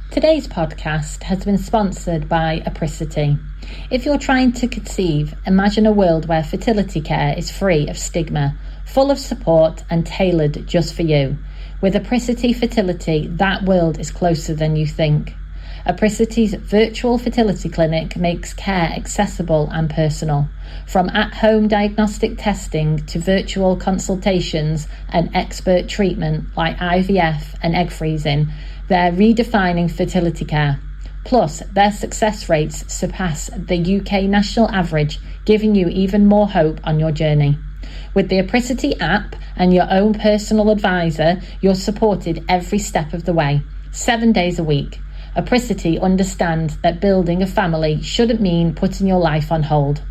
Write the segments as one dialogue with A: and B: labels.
A: Today's podcast has been sponsored by Apricity. If you're trying to conceive, imagine a world where fertility care is free of stigma, full of support and tailored just for you. With Apricity Fertility, that world is closer than you think. Apricity's virtual fertility clinic makes care accessible and personal. From at-home diagnostic testing to virtual consultations and expert treatment like IVF and egg freezing, they're redefining fertility care. Plus, their success rates surpass the UK national average, giving you even more hope on your journey. With the Apricity app and your own personal advisor, you're supported every step of the way, 7 days a week. Apricity understands that building a family shouldn't mean putting your life on hold.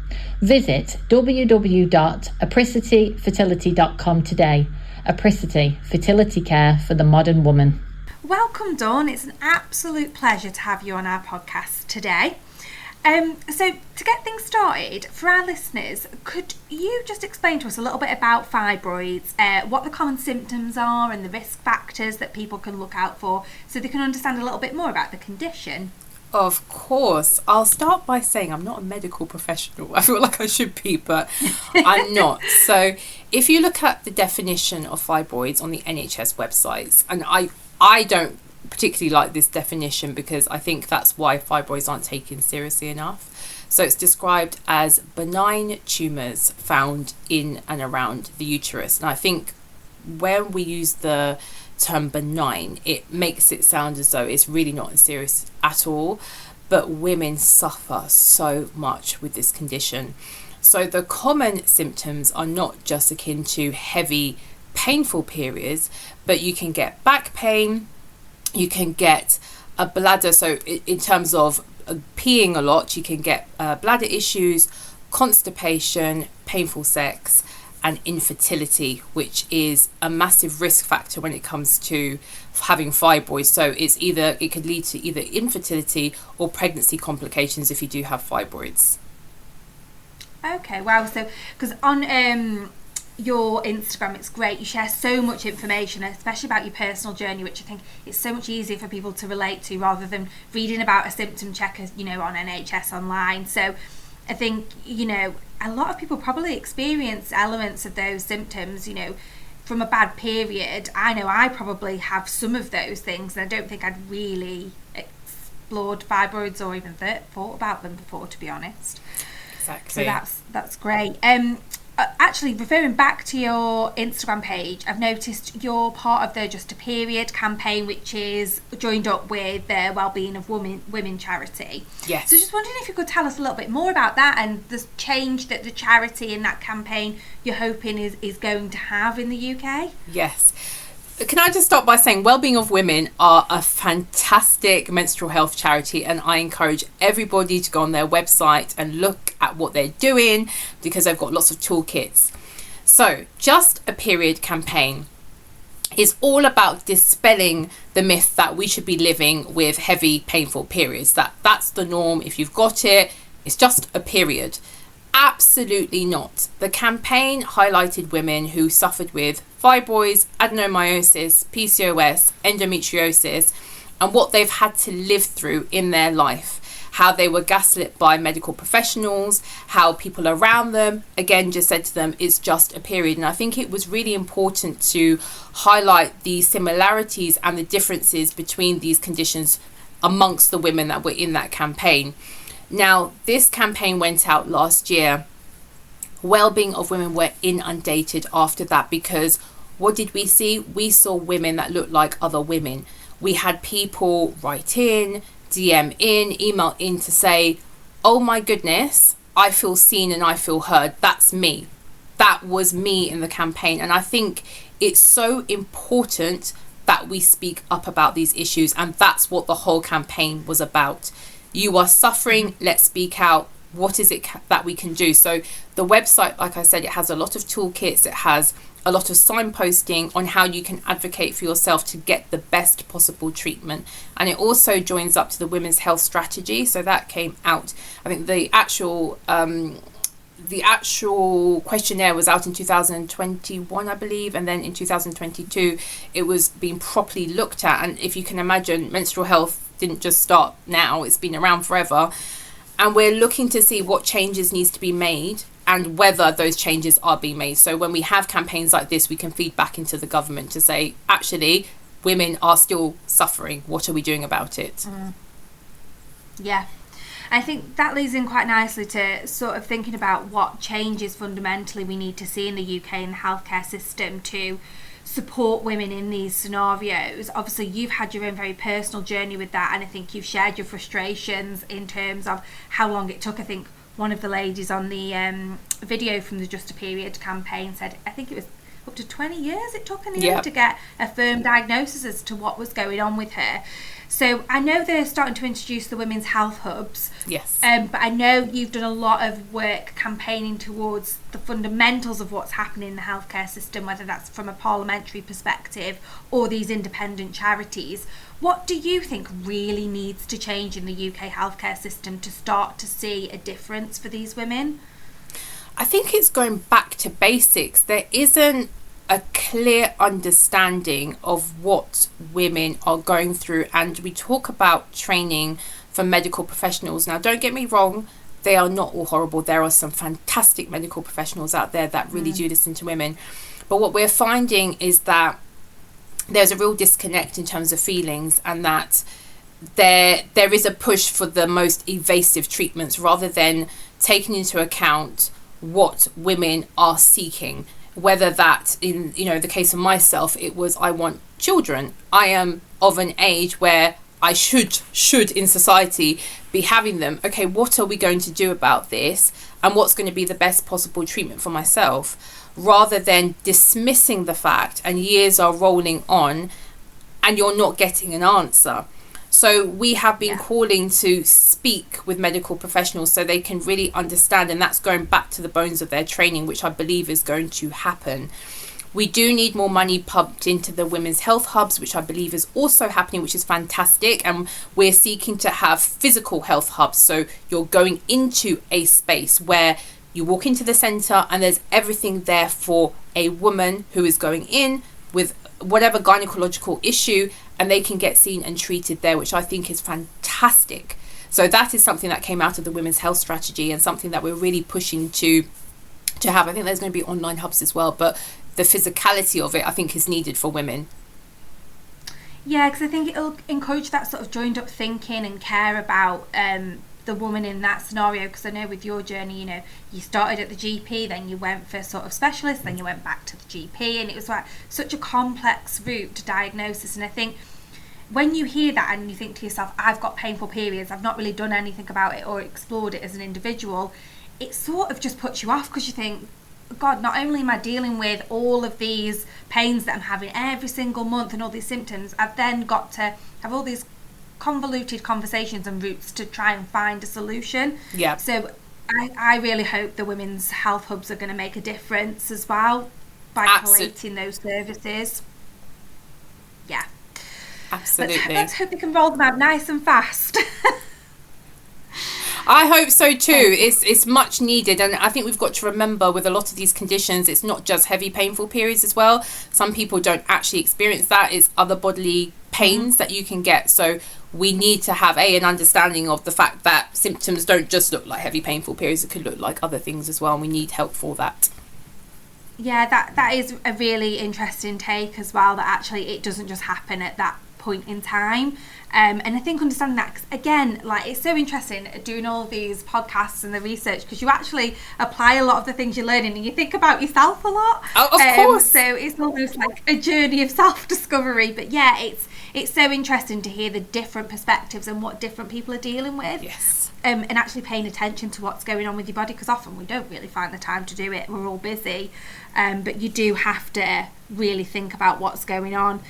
A: Visit www.apricityfertility.com today. Apricity, fertility care for the modern woman.
B: Welcome, Dawn. It's an absolute pleasure to have you on our podcast today. So to get things started, for our listeners, could you just explain to us a little bit about fibroids, what the common symptoms are and the risk factors that people can look out for so they can understand a little bit more about the condition?
C: Of course. I'll start by saying I'm not a medical professional. I feel like I should be, but I'm not. So if you look at the definition of fibroids on the NHS websites, and I don't particularly like this definition because I think that's why fibroids aren't taken seriously enough. So it's described as benign tumours found in and around the uterus. And I think when we use the term benign, it makes it sound as though it's really not serious at all. But women suffer so much with this condition. So the common symptoms are not just akin to heavy, painful periods, but you can get back pain, you can get a bladder, so in terms of peeing a lot, you can get bladder issues, constipation, painful sex, and infertility, which is a massive risk factor when it comes to having fibroids. So it could lead to either infertility or pregnancy complications if you do have fibroids.
B: Okay, wow. So, because on your Instagram, it's great. You share so much information, especially about your personal journey, which I think is so much easier for people to relate to rather than reading about a symptom checker, on NHS online. So I think, a lot of people probably experience elements of those symptoms, from a bad period. I know I probably have some of those things, and I don't think I'd really explored fibroids or even thought about them before, to be honest.
C: Exactly.
B: So that's great. Actually, referring back to your Instagram page, I've noticed you're part of the Just a Period campaign, which is joined up with the Wellbeing of Women charity.
C: Yes.
B: So just wondering if you could tell us a little bit more about that and the change that the charity in that campaign you're hoping is going to have in the UK.
C: Yes. Can I just start by saying Wellbeing of Women are a fantastic menstrual health charity, and I encourage everybody to go on their website and look at what they're doing because they've got lots of toolkits. So Just a Period campaign is all about dispelling the myth that we should be living with heavy, painful periods, that's the norm. If you've got it, it's just a period. Absolutely not. The campaign highlighted women who suffered with fibroids, adenomyosis, PCOS, endometriosis, and what they've had to live through in their life. How they were gaslit by medical professionals, how people around them, again, just said to them, it's just a period. And I think it was really important to highlight the similarities and the differences between these conditions amongst the women that were in that campaign. Now, this campaign went out last year. Wellbeing of Women were inundated after that because what did we see? We saw women that looked like other women. We had people write in, DM in, email in to say, oh my goodness, I feel seen and I feel heard. That's me. That was me in the campaign. And I think it's so important that we speak up about these issues. And that's what the whole campaign was about. You are suffering, let's speak out. What is it that we can do? So the website, like I said, it has a lot of toolkits. It has a lot of signposting on how you can advocate for yourself to get the best possible treatment. And it also joins up to the Women's Health Strategy. So that came out, I think the actual questionnaire was out in 2021, I believe, and then in 2022 it was being properly looked at. And if you can imagine, menstrual health didn't just start now, it's been around forever. And we're looking to see what changes needs to be made and whether those changes are being made. So when we have campaigns like this, we can feed back into the government to say, actually, women are still suffering. What are we doing about it?
B: Yeah. I think that leads in quite nicely to sort of thinking about what changes fundamentally we need to see in the UK in the healthcare system to support women in these scenarios. Obviously, you've had your own very personal journey with that, and I think you've shared your frustrations in terms of how long it took. I think one of the ladies on the video from the Just a Period campaign said, I think it was up to 20 years it took to get a firm diagnosis as to what was going on with her. So I know they're starting to introduce the women's health hubs.
C: Yes.
B: But I know you've done a lot of work campaigning towards the fundamentals of what's happening in the healthcare system, whether that's from a parliamentary perspective or these independent charities. What do you think really needs to change in the UK healthcare system to start to see a difference for these women?
C: I think it's going back to basics. There isn't a clear understanding of what women are going through, and we talk about training for medical professionals. Now, don't get me wrong, they are not all horrible. There are some fantastic medical professionals out there that really do listen to women, but what we're finding is that there's a real disconnect in terms of feelings, and that there is a push for the most evasive treatments rather than taking into account what women are seeking. Whether that, in the case of myself, it was I want children. I am of an age where I should in society be having them. Okay, what are we going to do about this? And what's going to be the best possible treatment for myself? Rather than dismissing the fact, and years are rolling on and you're not getting an answer. So we have been calling to speak with medical professionals so they can really understand, and that's going back to the bones of their training, which I believe is going to happen. We do need more money pumped into the women's health hubs, which I believe is also happening, which is fantastic. And we're seeking to have physical health hubs. So you're going into a space where you walk into the centre and there's everything there for a woman who is going in with whatever gynecological issue, and they can get seen and treated there, which I think is fantastic. So that is something that came out of the women's health strategy and something that we're really pushing to have. I think there's going to be online hubs as well, but the physicality of it I think is needed for women.
B: Yeah, because I think it'll encourage that sort of joined up thinking and care about the woman in that scenario. Because I know with your journey, you started at the GP, then you went for sort of specialists, then you went back to the GP, and it was like such a complex route to diagnosis. And I think when you hear that and you think to yourself, I've got painful periods, I've not really done anything about it or explored it as an individual, it sort of just puts you off, because you think, God, not only am I dealing with all of these pains that I'm having every single month and all these symptoms, I've then got to have all these convoluted conversations and routes to try and find a solution.
C: Yeah.
B: So I really hope the women's health hubs are going to make a difference as well by collating those services. Yeah.
C: Absolutely.
B: Let's hope we can roll them out nice and fast.
C: I hope so too. It's much needed, and I think we've got to remember with a lot of these conditions, it's not just heavy painful periods as well. Some people don't actually experience that. It's other bodily pains that you can get. So we need to have an understanding of the fact that symptoms don't just look like heavy painful periods. It could look like other things as well, and we need help for that.
B: Yeah, that is a really interesting take as well, that actually it doesn't just happen at that point in time. And I think understanding that, 'cause again, like, it's so interesting doing all of these podcasts and the research, because you actually apply a lot of the things you're learning and you think about yourself a lot.
C: Oh, of course.
B: So it's almost like a journey of self-discovery. But yeah, it's so interesting to hear the different perspectives and what different people are dealing with.
C: Yes.
B: And actually paying attention to what's going on with your body, because often we don't really find the time to do it. We're all busy. But you do have to really think about what's going on.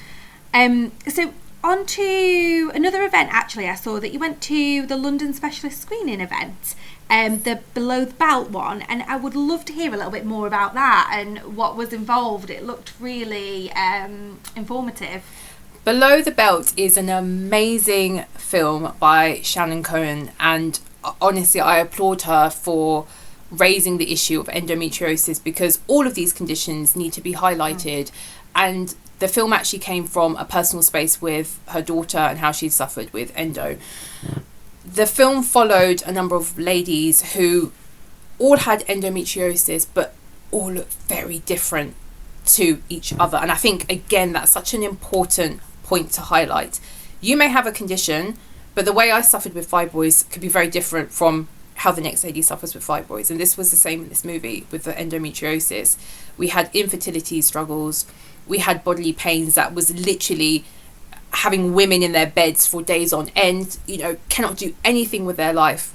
B: So on to another event, actually. I saw that you went to the London Specialist Screening event, the Below the Belt one, and I would love to hear a little bit more about that and what was involved. It looked really informative.
C: Below the Belt is an amazing film by Shannon Cohen, and honestly I applaud her for raising the issue of endometriosis, because all of these conditions need to be highlighted. And the film actually came from a personal space with her daughter and how she suffered with endo. The film followed a number of ladies who all had endometriosis, but all looked very different to each other. And I think, again, that's such an important point to highlight. You may have a condition, but the way I suffered with fibroids could be very different from how the next lady suffers with fibroids. And this was the same in this movie with the endometriosis. We had infertility struggles. We had bodily pains that was literally having women in their beds for days on end, you know, cannot do anything with their life.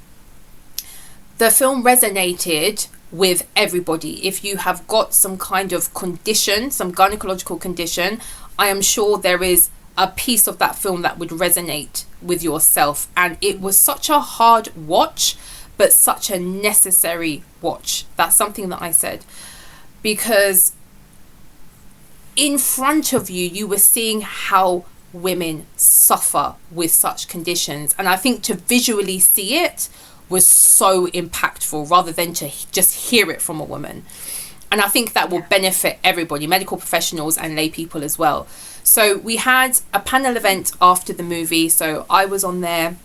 C: The film resonated with everybody. If you have got some kind of condition, some gynecological condition, I am sure there is a piece of that film that would resonate with yourself. And it was such a hard watch, but such a necessary watch. That's something that I said, because in front of you, you were seeing how women suffer with such conditions. And I think to visually see it was so impactful rather than to just hear it from a woman. And I think that will benefit everybody, medical professionals and lay people as well. So we had a panel event after the movie. So I was on there,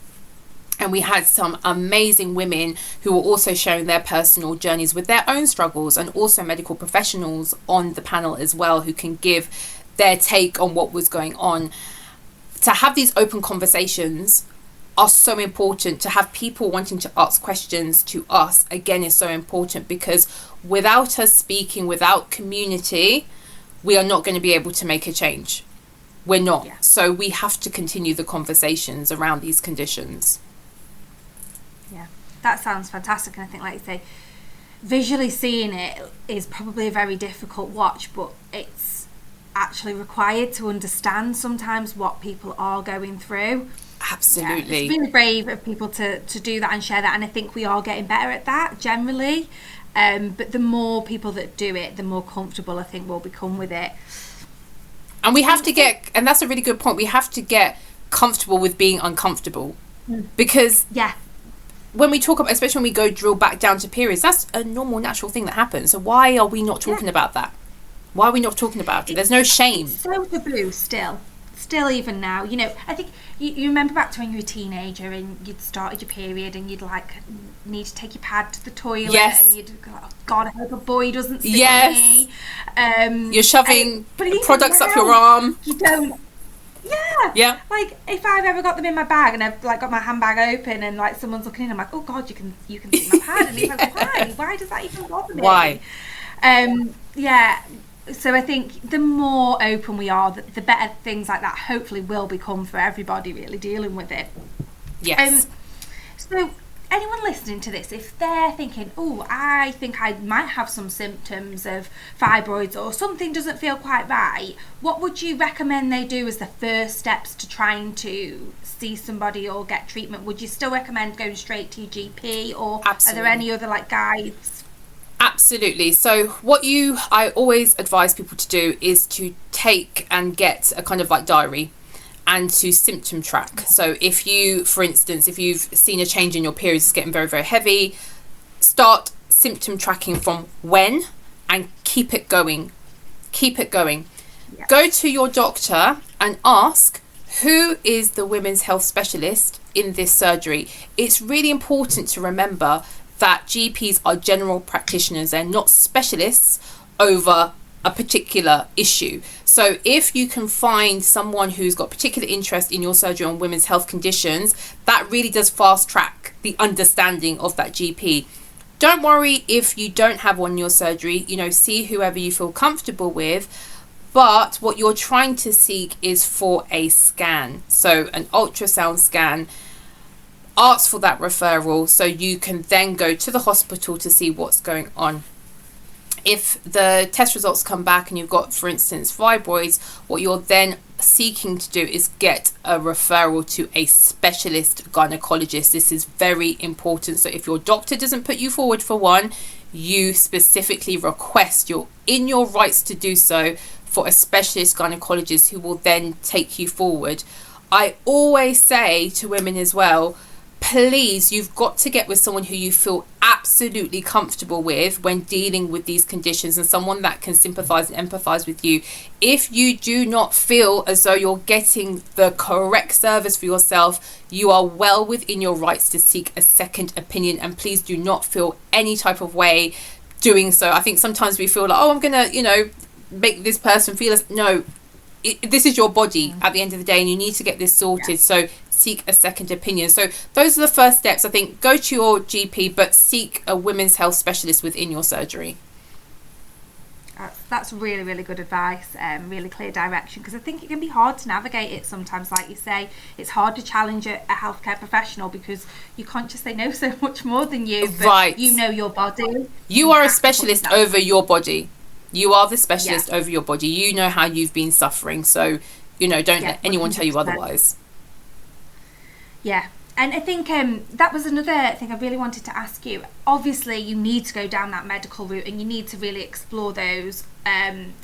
C: and we had some amazing women who were also sharing their personal journeys with their own struggles, and also medical professionals on the panel as well who can give their take on what was going on. To have these open conversations are so important. To have people wanting to ask questions to us, again, is so important, because without us speaking, without community, we are not going to be able to make a change. We're not. Yeah. So we have to continue the conversations around these conditions.
B: Yeah, that sounds fantastic. And I think, like you say, visually seeing it is probably a very difficult watch, but it's actually required to understand sometimes what people are going through.
C: Absolutely.
B: Yeah, it's really brave of people to do that and share that, and I think we are getting better at that generally. But the more people that do it, the more comfortable I think we'll become with it.
C: And we have to get, and that's a really good point, we have to get comfortable with being uncomfortable. Because when we talk about, especially when we go drill back down to periods, that's a normal, natural thing that happens. So why are we not talking about that? Why are we not talking about it? There's no shame.
B: It's so taboo still even now. You know, I think you remember back to when you were a teenager and you'd started your period and you'd like need to take your pad to the toilet, and you'd go, oh God, I hope a boy doesn't see me. You're
C: shoving products up your arm.
B: You don't. Yeah. Like if I've ever got them in my bag and I've like got my handbag open and like someone's looking in, I'm like, oh God, you can see my pad, and it's like, why does that even bother me?
C: Why?
B: So I think the more open we are, the better things like that hopefully will become for everybody really dealing with it.
C: Yes.
B: So anyone listening to this, if they're thinking, oh, I think I might have some symptoms of fibroids or something doesn't feel quite right, what would you recommend they do as the first steps to trying to see somebody or get treatment? Would you still recommend going straight to your GP, or Absolutely. Are there any other like guides?
C: Absolutely. So what I always advise people to do is to take and get a kind of like diary and to symptom track. So if you, for instance, if you've seen a change in your periods, it's getting very, very heavy, start symptom tracking from when and keep it going. Yeah. Go to your doctor and ask, who is the women's health specialist in this surgery? It's really important to remember that GPs are general practitioners. They're not specialists over a particular issue. So if you can find someone who's got particular interest in your surgery on women's health conditions, that really does fast track the understanding of that GP. Don't worry if you don't have one in your surgery, see whoever you feel comfortable with. But what you're trying to seek is for a scan. So an ultrasound scan. Ask for that referral so you can then go to the hospital to see what's going on. If the test results come back and you've got, for instance, fibroids, what you're then seeking to do is get a referral to a specialist gynecologist. This is very important. So if your doctor doesn't put you forward for one, you specifically request, you're in your rights to do so, for a specialist gynecologist who will then take you forward. I always say to women as well, please, you've got to get with someone who you feel absolutely comfortable with when dealing with these conditions, and someone that can sympathize and empathize with you. If you do not feel as though you're getting the correct service for yourself, you are well within your rights to seek a second opinion, and please do not feel any type of way doing so. I think sometimes we feel like, oh, I'm gonna, make this person feel as, no, this is your body at the end of the day, and you need to get this sorted. So seek a second opinion. So those are the first steps. I think go to your GP, but seek a women's health specialist within your surgery.
B: That's really, really good advice, really clear direction, because I think it can be hard to navigate it sometimes. Like you say, it's hard to challenge a healthcare professional because you're conscious they know so much more than you, but
C: right.
B: You know your body.
C: You are a specialist over your body. You are the specialist over your body. You know how you've been suffering, so don't let anyone 100%. Tell you otherwise.
B: Yeah. And I think that was another thing I really wanted to ask you. Obviously, you need to go down that medical route, and you need to really explore those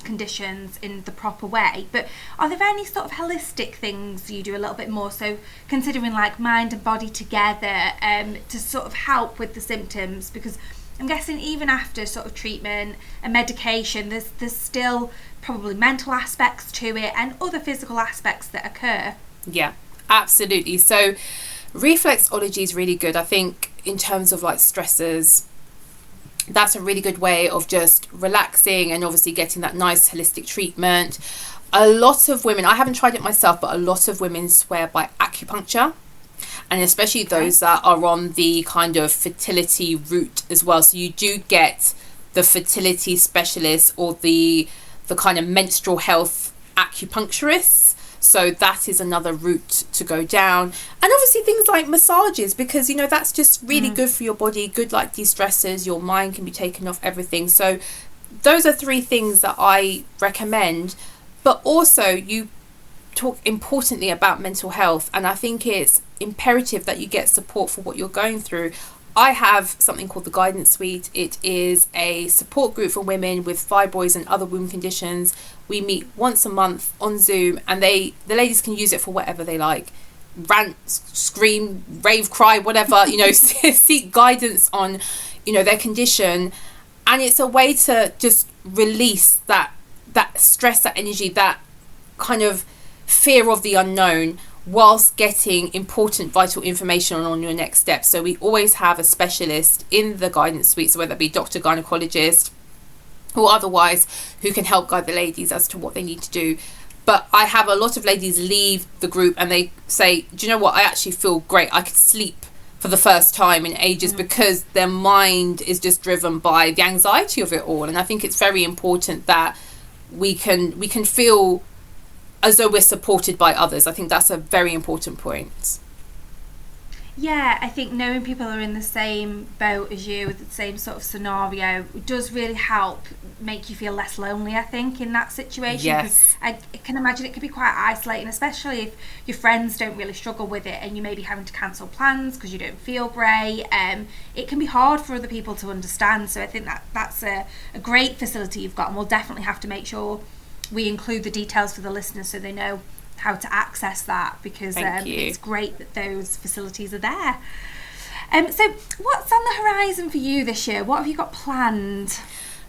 B: conditions in the proper way. But are there any sort of holistic things you do a little bit more? So considering like mind and body together to sort of help with the symptoms, because I'm guessing even after sort of treatment and medication, there's still probably mental aspects to it and other physical aspects that occur.
C: Yeah, absolutely. So reflexology is really good. I think in terms of like stressors, that's a really good way of just relaxing and obviously getting that nice holistic treatment. A lot of women, I haven't tried it myself, but a lot of women swear by acupuncture, and especially those that are on the kind of fertility route as well. So you do get the fertility specialist or the kind of menstrual health acupuncturists. So that is another route to go down. And obviously things like massages, because that's just really good for your body, good like de-stressors, your mind can be taken off everything. So those are 3 things that I recommend. But also you talk importantly about mental health, and I think it's imperative that you get support for what you're going through. I have something called the Guidance Suite. It is a support group for women with fibroids and other womb conditions. We meet once a month on Zoom, and the ladies can use it for whatever they like. Rant, scream, rave, cry, whatever, seek guidance on, their condition. And it's a way to just release that stress, that energy, that kind of fear of the unknown, whilst getting important vital information on your next step. So we always have a specialist in the Guidance Suite, so whether it be doctor, gynecologist or otherwise, who can help guide the ladies as to what they need to do. But I have a lot of ladies leave the group and they say, do you know what, I actually feel great, I could sleep for the first time in ages, because their mind is just driven by the anxiety of it all. And I think it's very important that we can feel as though we're supported by others. I think that's a very important point.
B: Yeah, I think knowing people are in the same boat as you, with the same sort of scenario, does really help make you feel less lonely, I think, in that situation.
C: Yes.
B: I can imagine it can be quite isolating, especially if your friends don't really struggle with it and you may be having to cancel plans because you don't feel great. It can be hard for other people to understand. So I think that's a great facility you've got, and we'll definitely have to make sure we include the details for the listeners so they know how to access that, because it's great that those facilities are there. So what's on the horizon for you this year? What have you got planned?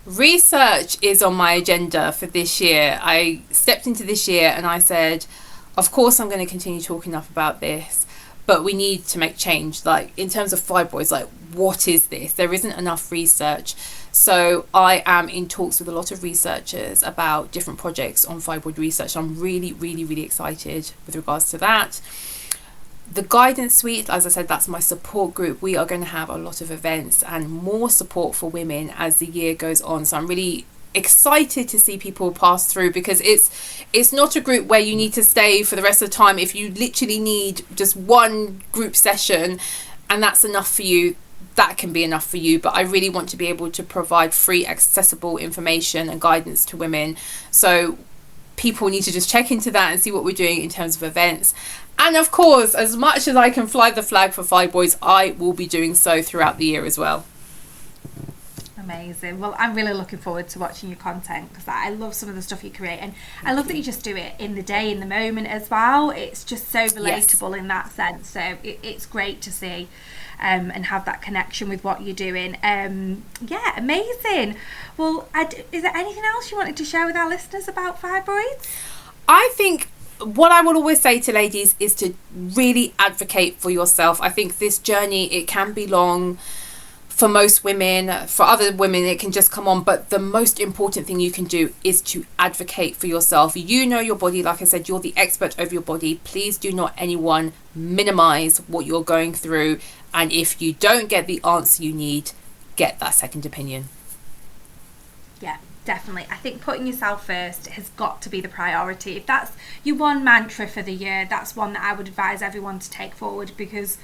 C: Research is on my agenda for this year. I stepped into this year and I said, of course I'm going to continue talking enough about this, but we need to make change. Like in terms of fibroids, like what is this? There isn't enough research. So I am in talks with a lot of researchers about different projects on fibroid research. I'm really, really, really excited with regards to that. The Guidance Suite, as I said, that's my support group. We are going to have a lot of events and more support for women as the year goes on. So I'm really excited to see people pass through, because it's not a group where you need to stay for the rest of the time. If you literally need just one group session and that's enough for you, that can be enough for you. But I really want to be able to provide free, accessible information and guidance to women. So people need to just check into that and see what we're doing in terms of events. And of course, as much as I can fly the flag for fibroids, I will be doing so throughout the year as well.
B: Amazing. Well, I'm really looking forward to watching your content because I love some of the stuff you create, and I love that you just do it in the day, in the moment as well. It's just so relatable in that sense. So it's great to see and have that connection with what you're doing. Yeah, amazing. Well, is there anything else you wanted to share with our listeners about fibroids?
C: I think what I will always say to ladies is to really advocate for yourself. I think this journey, it can be long. For most women, for other women, it can just come on. But the most important thing you can do is to advocate for yourself. You know your body. Like I said, you're the expert over your body. Please do not anyone minimize what you're going through. And if you don't get the answer you need, get that second opinion.
B: Yeah, definitely. I think putting yourself first has got to be the priority. If that's your one mantra for the year, that's one that I would advise everyone to take forward, because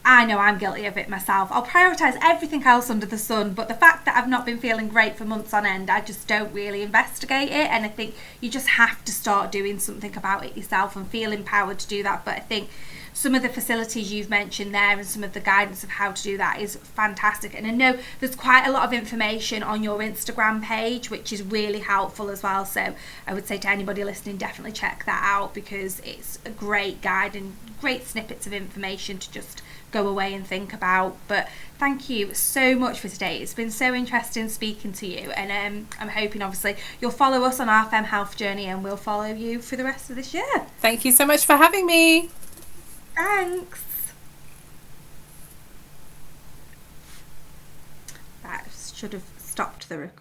B: I know I'm guilty of it myself. I'll prioritise everything else under the sun, but the fact that I've not been feeling great for months on end, I just don't really investigate it. And I think you just have to start doing something about it yourself and feel empowered to do that. But I think some of the facilities you've mentioned there and some of the guidance of how to do that is fantastic. And I know there's quite a lot of information on your Instagram page, which is really helpful as well. So I would say to anybody listening, definitely check that out, because it's a great guide and great snippets of information to just go away and think about. But thank you so much for today. It's been so interesting speaking to you, and I'm hoping obviously you'll follow us on our Femme Health journey, and we'll follow you for the rest of this year.
C: Thank you so much for having me.
B: Thanks. That should have stopped the recording.